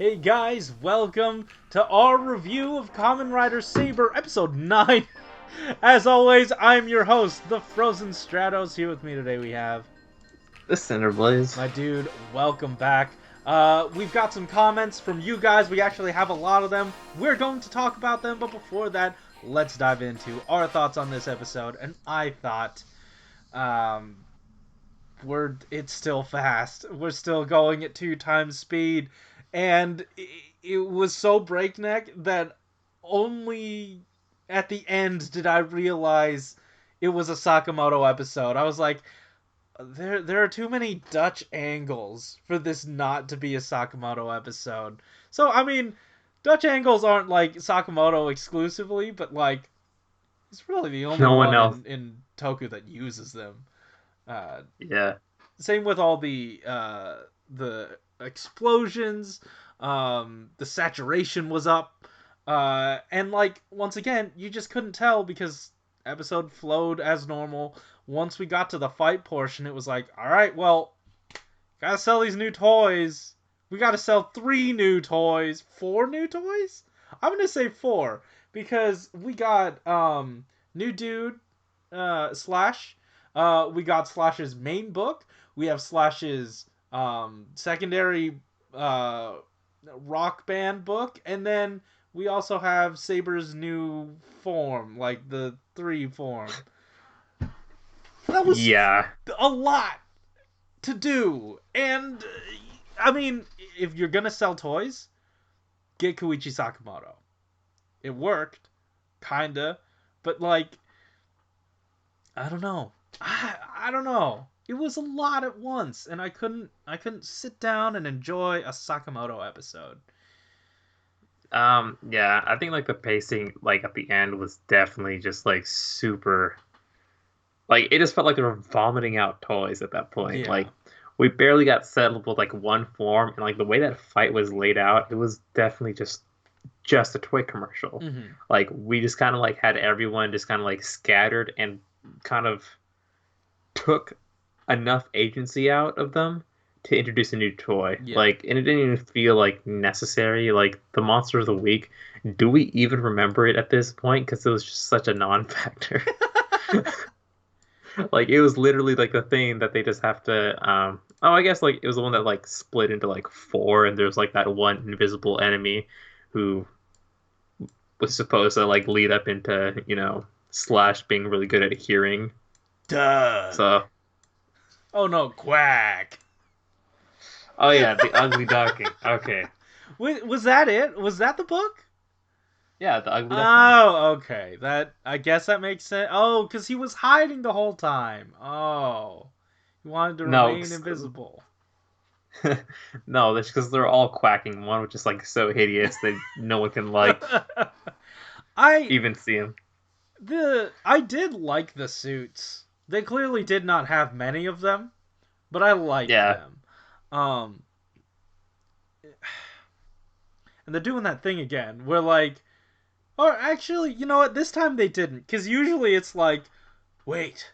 Hey guys, welcome to our review of Kamen Rider Saber, episode 9. As always, I'm your host, the Frozen Stratos. Here with me today we have... The Cinder Blaze. My dude, welcome back. We've got some comments from you guys. We actually have a lot of them. We're going to talk about them, but before that, let's dive into our thoughts on this episode. And I thought... it's still fast. We're still going at 2 times speed, and it was so breakneck that only at the end did I realize it was a Sakamoto episode. I was like, there are too many Dutch angles for this not to be a Sakamoto episode. So I mean, Dutch angles aren't like Sakamoto exclusively, but like he's really the only No one one else. in Toku that uses them. Uh, Yeah. Same with all the explosions. The saturation was up, and like once again, you just couldn't tell because episode flowed as normal. Once we got to the fight portion, it was like, all right, well, gotta sell these new toys. We gotta sell 3 new toys, 4 new toys. I'm gonna say 4 because we got new dude Slash. We got Slash's main book. We have Slash's secondary uh, rock band book, and then we also have Saber's new form, like the 3 form. That was Yeah. a lot to do, and I mean, if you're gonna sell toys, get Koichi Sakamoto. It worked, kinda, but like, I don't know. I don't know. It was a lot at once, and I couldn't sit down and enjoy a Sakamoto episode. Yeah, I think like the pacing like at the end was definitely just like super like it just felt like they were vomiting out toys at that point. Yeah. Like we barely got settled with like one form and like the way that fight was laid out, it was definitely just a toy commercial. Mm-hmm. Like we just kind of like had everyone just kind of like scattered and kind of took enough agency out of them to introduce a new toy. Yeah. Like, and it didn't even feel like necessary. Like the Monster of the Week, do we even remember it at this point? Because it was just such a non-factor. Like it was literally like the thing that they just have to. Oh, I guess like it was the one that like split into like 4, and there's like that one invisible enemy who was supposed to like lead up into Slash being really good at hearing. Doug. So, Oh no, Quack. oh yeah, the ugly duckling. Okay. Was that it? Was that the book? Yeah, the ugly duckling. Oh, okay. That I guess that makes sense. Oh, because he was hiding the whole time. Oh, he wanted to No, remain invisible. no, that's because they're all quacking. One was just like so hideous that no one can like I even see him. I did like the suits. They clearly did not have many of them, but I liked Yeah, them. Um, and they're doing that thing again where like, or actually, you know what? This time they didn't, because usually it's like, wait,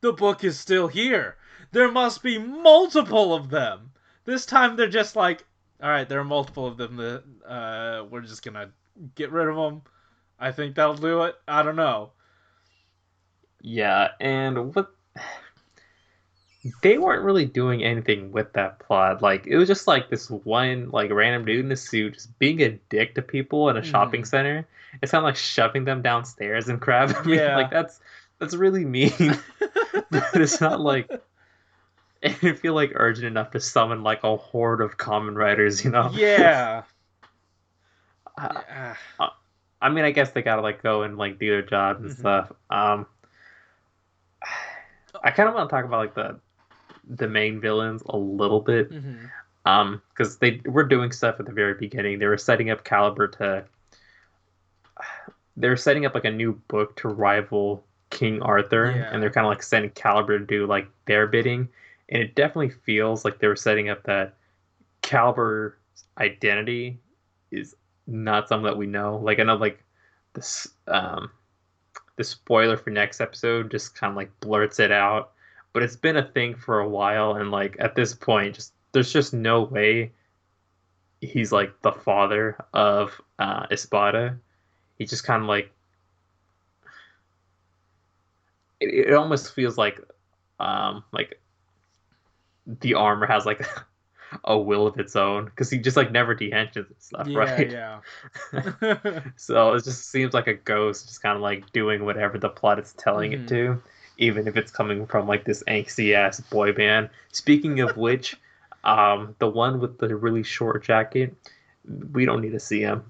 the book is still here. There must be multiple of them. This time they're just like, all right, there are multiple of them. We're just gonna get rid of them. I think that'll do it. I don't know. yeah, and what they weren't really doing anything with that plot. Like it was just like this one like random dude in a suit just being a dick to people in a shopping Mm-hmm. center. It's kind of like shoving them downstairs and crap. I mean, like Yeah. that's really mean, but it's not like it didn't feel like urgent enough to summon like a horde of common writers. Yeah. I, Yeah. I mean, I guess they gotta like go and like do their job and Mm-hmm. stuff. I kind of want to talk about like the main villains a little bit. Mm-hmm. Because they were doing stuff at the very beginning. They were setting up Caliber to. They were setting up like a new book to rival King Arthur, and they're Yeah. kind of like sending Caliber to do like their bidding. And it definitely feels like they were setting up that Caliber's identity is not something that we know. Like I know like this the spoiler for next episode just kind of like blurts it out, but it's been a thing for a while, and like at this point, just there's just no way he's like the father of Espada. He just kind of it almost feels like the armor has like a will of its own because he just like never dehensions and stuff, Yeah, right? yeah. So it just seems like a ghost just kind of like doing whatever the plot is telling it Hmm. to, even if it's coming from like this angsty ass boy band. Speaking of which, the one with the really short jacket, we don't need to see him.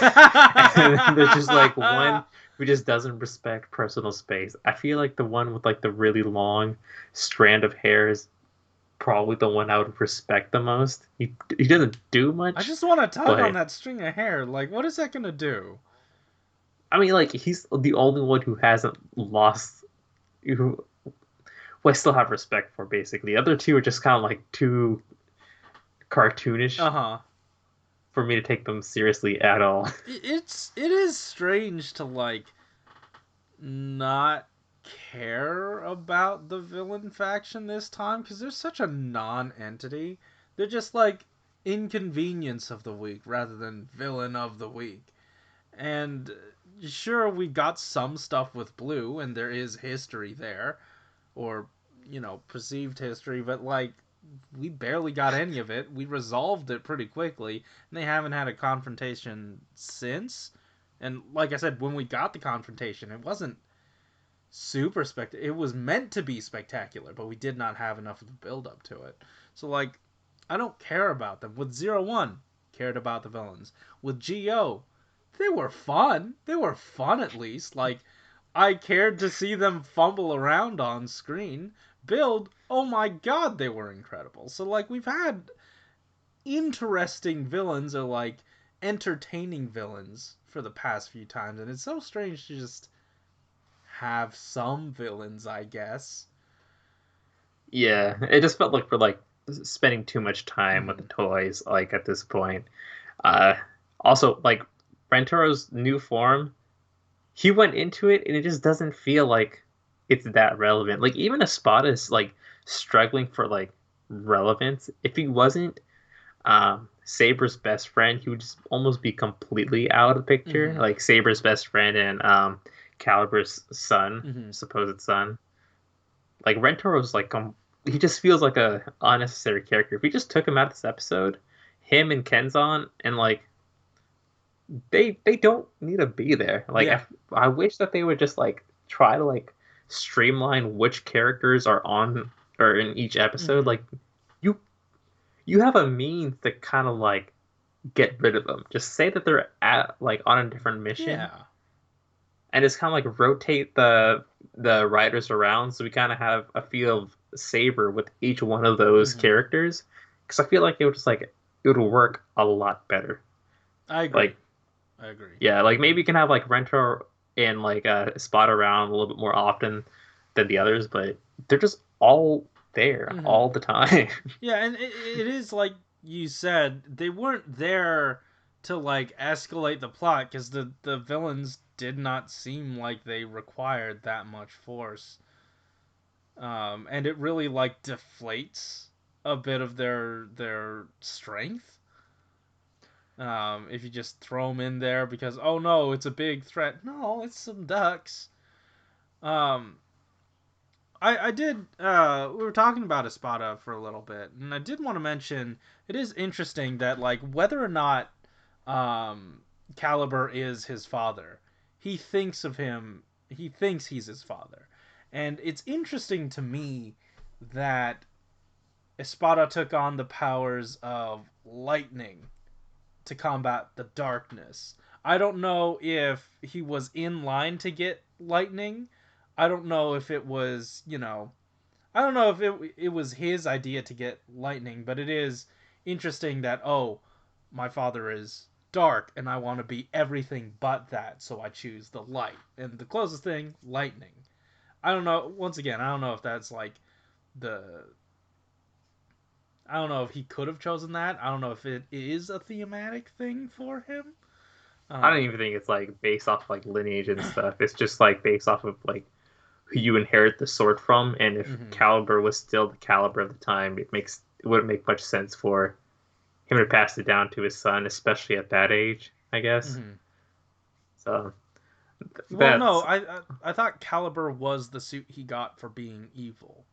And then there's just like one who just doesn't respect personal space. I feel like the one with like the really long strand of hair is probably the one I would respect the most. He doesn't do I much, just want to tug on but that string of hair. Like, what is that gonna do? I mean, like he's the only one who hasn't lost, who I still have respect for. Basically, the other two are just kind of like too cartoonish Uh huh. for me to take them seriously at all. It is strange to like not care about the villain faction this time because they're such a non-entity. They're just like inconvenience of the week rather than villain of the week. And sure, we got some stuff with Blue, and there is history there, or perceived history, but like we barely got any of it. We resolved it pretty quickly, and they haven't had a confrontation since. And like I said, when we got the confrontation, it wasn't super spectacular. It was meant to be spectacular, but we did not have enough of the build up to it. So like, I don't care about them. With 01, cared about the villains. With Go, they were fun. They were fun at least. Like, I cared to see them fumble around on screen. Build, oh my god, they were incredible. So like, we've had interesting villains or like entertaining villains for the past few times, and it's so strange to just have some villains, I guess. Yeah, it just felt like we're like spending too much time with the Mm-hmm. toys. Like at this point, uh, also like Rentoro's new form, he went into it and it just doesn't feel like it's that relevant. Like even Espada is like struggling for like relevance. If he wasn't Saber's best friend, he would just almost be completely out of the picture. Mm-hmm. Like Saber's best friend and Calibur's son, Mm-hmm. supposed son. Like Rentoro's like he just feels like a unnecessary character. If we just took him out of this episode, him and Kenzan, and like they don't need to be there. Like Yeah. I wish that they would just like try to like streamline which characters are on or in each episode. Mm-hmm. Like you you have a means to kind of like get rid of them. Just say that they're at like on a different mission Yeah. and just kind of like rotate the writers around so we kind of have a feel of Saber with each one of those Mm-hmm. characters because I feel like it would just like it would work a lot better. I agree. Like I agree. yeah, like maybe you can have like Renter and like Spot around a little bit more often than the others, but they're just all there Mm-hmm. all the time. Yeah, and it is like you said, they weren't there to like escalate the plot because the villains did not seem like they required that much force. And it really like deflates a bit of their strength. If you just throw them in there because oh no, it's a big threat. No, it's some ducks. Um, I did. We were talking about Espada for a little bit, and I did want to mention it is interesting that like whether or not Caliber is his father, he thinks of him. He thinks he's his father, and it's interesting to me that Espada took on the powers of lightning to combat the darkness. I don't know if he was in line to get lightning. I don't know if it was, I don't know if it was his idea to get lightning, but it is interesting that my father is dark and I want to be everything but that, so I choose the light. And the closest thing, lightning. I don't know, once again, I don't know if that's like the I don't know if he could have chosen that. I don't know if it is a thematic thing for him. I don't Um, even think it's like based off like lineage and stuff. It's just like based off of like who you inherit the sword from, and if mhm. Caliber was still the Caliber of the time, it wouldn't make much sense for him to pass it down to his son, especially at that age, I guess. Mm-hmm. So Well, no, that's I thought Caliber was the suit he got for being evil.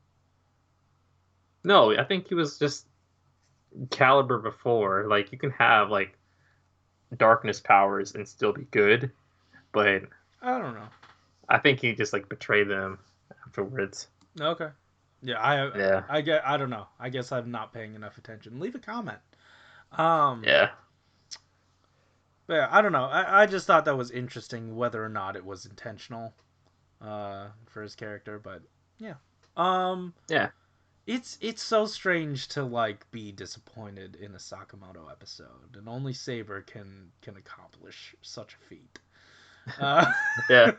no, I think he was just Caliber before. Like you can have like darkness powers and still be good, but I don't know. I think he just like betrayed them afterwards. Okay. Yeah, Yeah, I don't know. I guess I'm not paying enough attention. Leave a comment. Um, yeah, but yeah, I don't know. I just thought that was interesting whether or not it was intentional for his character, but yeah. Um, yeah, it's so strange to like be disappointed in a Sakamoto episode, and only Saber can accomplish such a feat. Uh, yeah.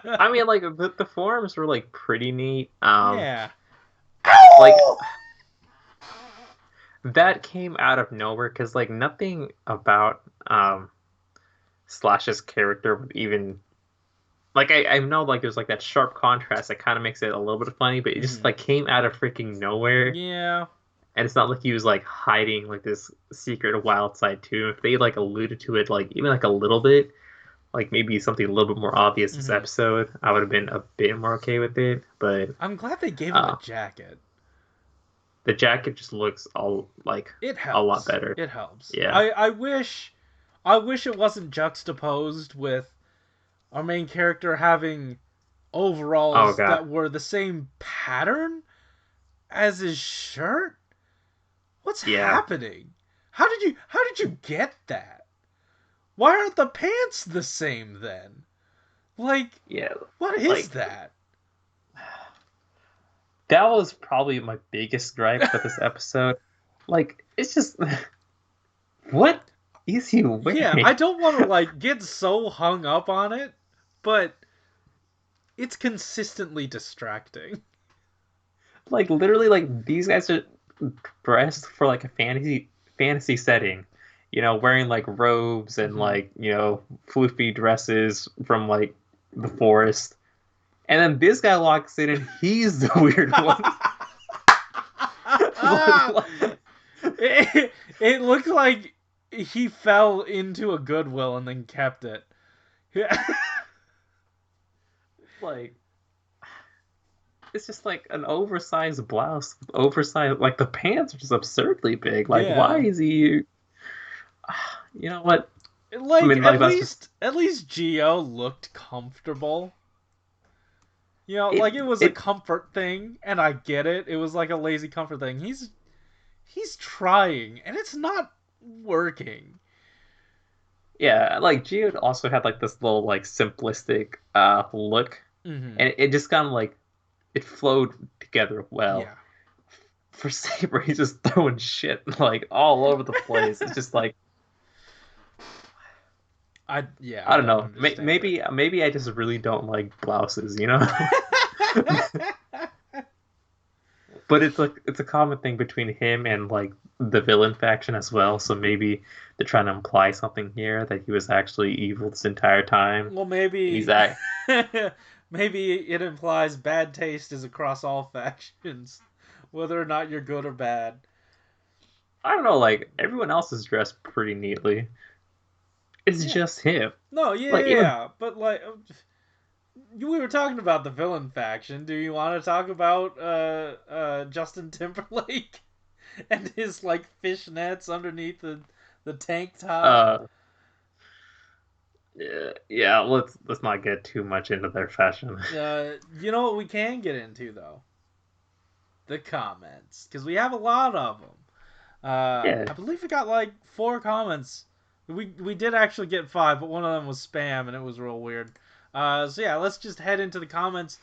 I mean, like the forums were like pretty neat. yeah. Like that came out of nowhere because like nothing about Slash's character would even like I know like there's like that sharp contrast that kind of makes it a little bit funny, but it just Mhm. like came out of freaking nowhere, Yeah. and it's not like he was like hiding like this secret wild side too. If they like alluded to it like even like a little bit, like maybe something a little bit more obvious this Mhm. episode, I would have been a bit more okay with it. But I'm glad they gave him a uh, jacket. the jacket just looks all like It a lot helps. better. It helps. Yeah. I wish it wasn't juxtaposed with our main character having Oh overalls god. that were the same pattern as his shirt. What's Yeah. happening? How did you get that? Why aren't the pants the same then? Like, Yeah. what is Like that? that was probably my biggest gripe with this episode. Like it's just what is he Yeah, I wearing? don't want to like get so hung up on it, but it's consistently distracting. Like literally like these guys are dressed for like a fantasy setting. You know, wearing like robes and Mhm. like, you know, floofy dresses from like the forest. And then this guy walks in and he's the weird one. Like, it looked like he fell into a Goodwill and then kept it. like it's just like an oversized blouse, oversized like the pants are just absurdly big. Like why Yeah. is he you know what? I Like mean like that's just at least Geo looked comfortable. You know, it like it was a it comfort thing, and I get it. It was like a lazy comfort thing. He's trying, and it's not working. yeah, like Geo also had like this little like simplistic look Mm-hmm. and it just kind of like it flowed together well. Yeah. For Saber, he's just throwing shit like all over the place. It's just like I I don't don't know. understand it. Maybe I just really don't like blouses, you know. But it's a common thing between him and like the villain faction as well. So maybe they're trying to imply something here that he was actually evil this entire time. Well, And he's maybe that maybe it implies bad taste is across all factions, whether or not you're good or bad. I don't know. Like everyone else is dressed pretty neatly. It's Yeah. just him. No, yeah, Like yeah, even yeah. But like, we were talking about the villain faction. Do you want to talk about Justin Timberlake and his like fishnets underneath the tank top? uh yeah, yeah. Let's not get too much into their fashion. You know what we can get into though? The comments, because we have a lot of them. Yeah. I believe we got like 4 comments. We did actually get 5, but one of them was spam and it was real weird. So yeah, let's just head into the comments.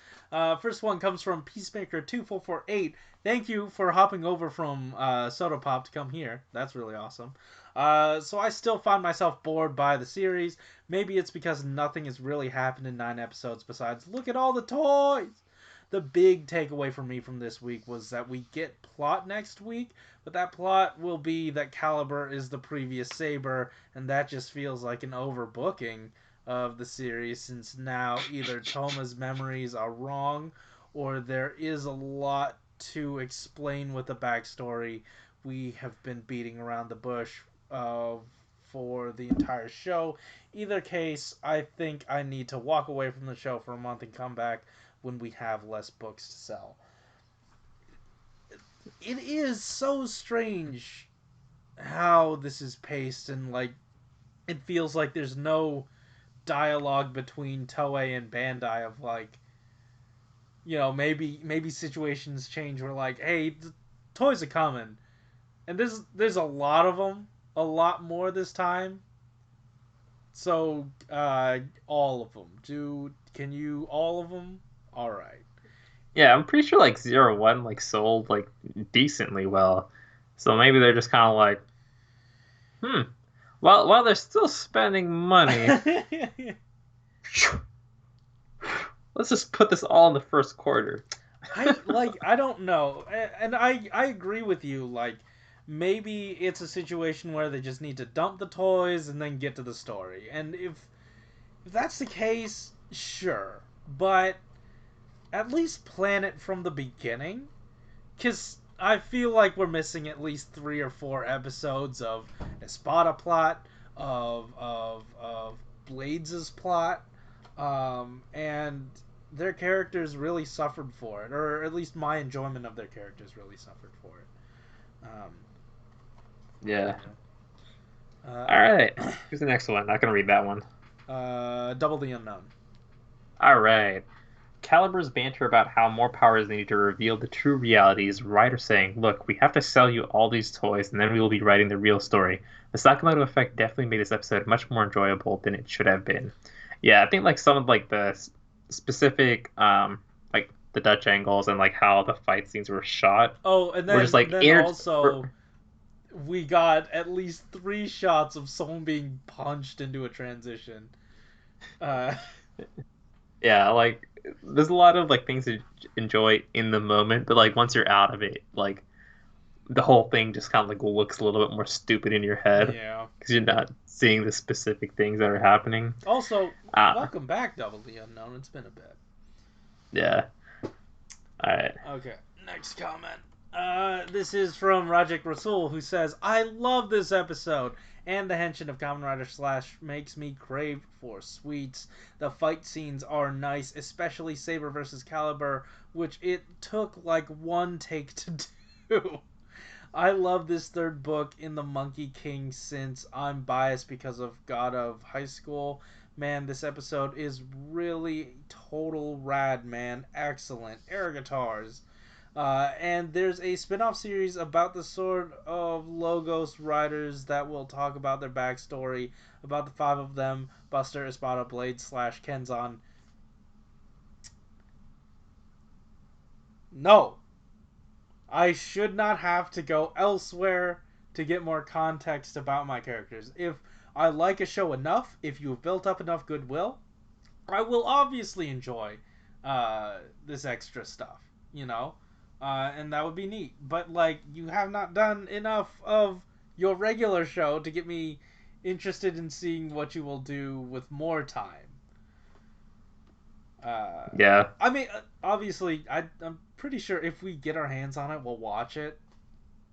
First one comes from Peacemaker2448. Thank you for hopping over from Soda Pop to come here. That's really awesome. So I still find myself bored by the series. Maybe it's because nothing has really happened in 9 episodes besides look at all the toys. The big takeaway for me from this week was that we get plot next week, but that plot will be that Caliber is the previous Saber, and that just feels like an overbooking of the series since now either Toma's memories are wrong or there is a lot to explain with the backstory we have been beating around the bush uh, for the entire show. Either case, I think I need to walk away from the show for a month and come back when we have less books to sell. It is so strange how this is paced, and like it feels like there's no dialogue between Toei and Bandai of like, maybe situations change where like, hey, toys are coming, and there's a lot of them, a lot more this time. So all of them. Can you all of them? All right. Yeah, I'm pretty sure like Zero One like sold like decently well. So maybe they're just kind of like, hmm. While they're still spending money, let's just put this all in the first quarter. I don't know, and I agree with you. Like maybe it's a situation where they just need to dump the toys and then get to the story. And if that's the case, sure, but at least plan it from the beginning, because I feel like we're missing at least 3 or 4 episodes of Espada plot, of Blades' plot, and their characters really suffered for it, or at least my enjoyment of their characters really suffered for it. Yeah. Uh, All right. Here's the next one. Not gonna read that one. Double the Unknown. All right. Caliber's banter about how more power is needed to reveal the true reality is Ryder saying, "Look, we have to sell you all these toys, and then we will be writing the real story." The Sakamoto effect definitely made this episode much more enjoyable than it should have been. Yeah, I think like some of like the specific like the Dutch angles and like how the fight scenes were shot Oh, and were just like then also we got at least 3 shots of someone being punched into a transition. Uh, yeah, like there's a lot of like things to enjoy in the moment, but like once you're out of it, like the whole thing just kind of like looks a little bit more stupid in your head yeah. because you're not seeing the specific things that are happening. Also, Uh, welcome back, Double the Unknown. It's been a bit. yeah. All right. Okay, next comment. This is from Rajik Rasul, who says, "I love this episode, and the henshin of Kamen Rider Slash makes me crave for sweets. The fight scenes are nice, especially Saber versus Caliber, which it took like one take to do. I love this third book in the Monkey King since I'm biased because of God of High School. Man, this episode is really total rad, man. Excellent. Air guitars. And there's a spin-off series about the sort of Logos riders that will talk about their backstory, about the 5 of them, Buster, Espada, Blade, slash Kenzan. No! I should not have to go elsewhere to get more context about my characters. If I like a show enough, if you've built up enough goodwill, I will obviously enjoy this extra stuff, and that would be neat. But like, you have not done enough of your regular show to get me interested in seeing what you will do with more time. Uh, Yeah. I mean, obviously, I'm pretty sure if we get our hands on it, we'll watch it.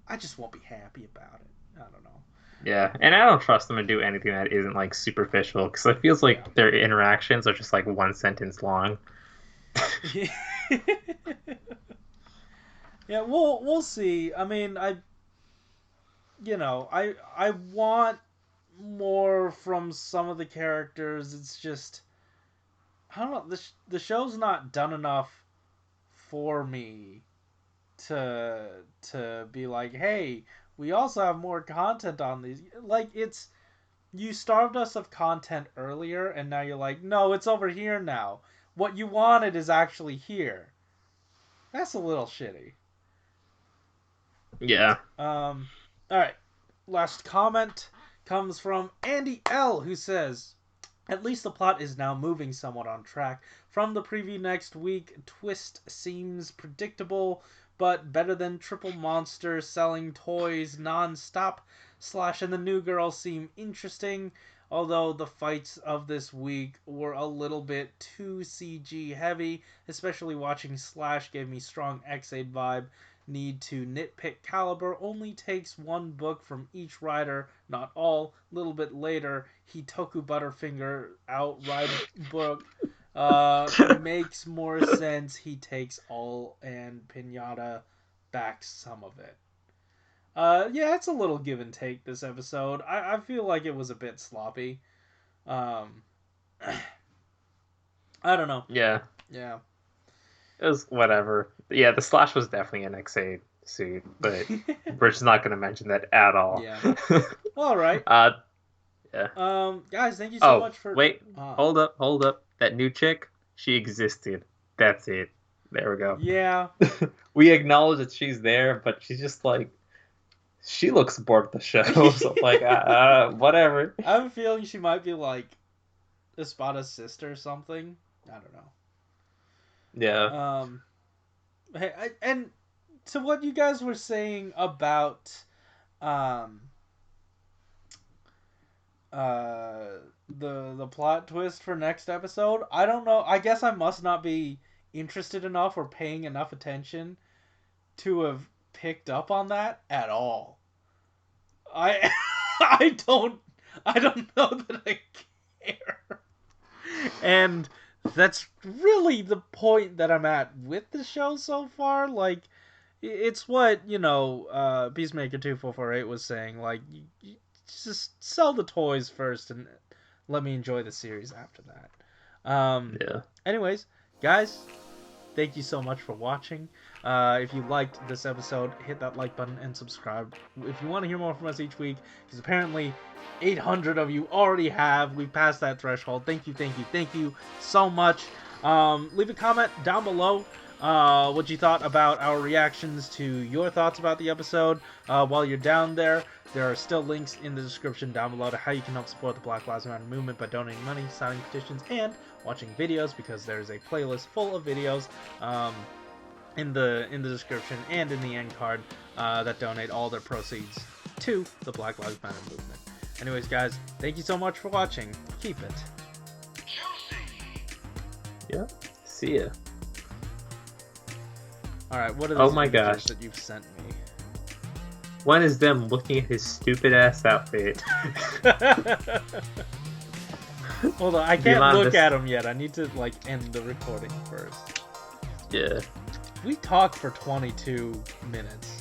I just won't be happy about it. I don't know. Yeah. And I don't trust them to do anything that isn't like superficial because it feels Yeah. like their interactions are just like one sentence long. Yeah, we'll see. I mean, I want more from some of the characters. It's just I don't know. The show's not done enough for me to be like, hey, we also have more content on these. Like it's you starved us of content earlier, and now you're like, no, it's over here now. What you wanted is actually here. That's a little shitty. Yeah. All right. Last comment comes from Andy L, who says, "At least the plot is now moving somewhat on track. From the preview next week, twist seems predictable, but better than Triple Monster selling toys non-stop. Slash and the new girl seem interesting, although the fights of this week were a little bit too CG heavy, especially watching Slash gave me strong X8 vibe. need to nitpick caliber only takes one book from each writer, not all. A little bit later, Hitoku Butterfinger outright book makes more sense. He takes all and Pinata backs some of it. Yeah, it's a little give and take this episode. I feel like it was a bit sloppy. Um, I don't know. Yeah. Yeah. It was whatever. Yeah, the Slash was definitely an XA suit, but we're just not going to mention that at all. Yeah. All right. Yeah. Guys, thank you so much for. Wait, hold up. That new chick, she existed. That's it. There we go. Yeah. We acknowledge that she's there, but she's just like, she looks bored of the show. So like, whatever. I have a feeling she might be like Espada's sister or something. I don't know. Yeah. Hey, and to what you guys were saying about the plot twist for next episode, I don't know. I guess I must not be interested enough or paying enough attention to have picked up on that at all. I I don't know that I care. And that's really the point that I'm at with the show so far. Like, it's what, Peacemaker 2448 was saying. Like, you just sell the toys first and let me enjoy the series after that. Yeah. Anyways, guys, thank you so much for watching. If you liked this episode, hit that like button and subscribe. If you want to hear more from us each week, because apparently 800 of you already have. We passed that threshold. Thank you so much. Leave a comment down below what you thought about our reactions to your thoughts about the episode. While you're down there are still links in the description down below to how you can help support the Black Lives Matter movement by donating money, signing petitions, and watching videos, because there's a playlist full of videos in the description and in the end card that donate all their proceeds to the Black Lives Matter movement. Anyways, guys, thank you so much for watching. Keep it. Yeah. See ya. Alright, what are those my images gosh. that you've sent me? One is them looking at his stupid ass outfit. Hold on, I can't look at him yet. I need to, end the recording first. Yeah. We talked for 22 minutes.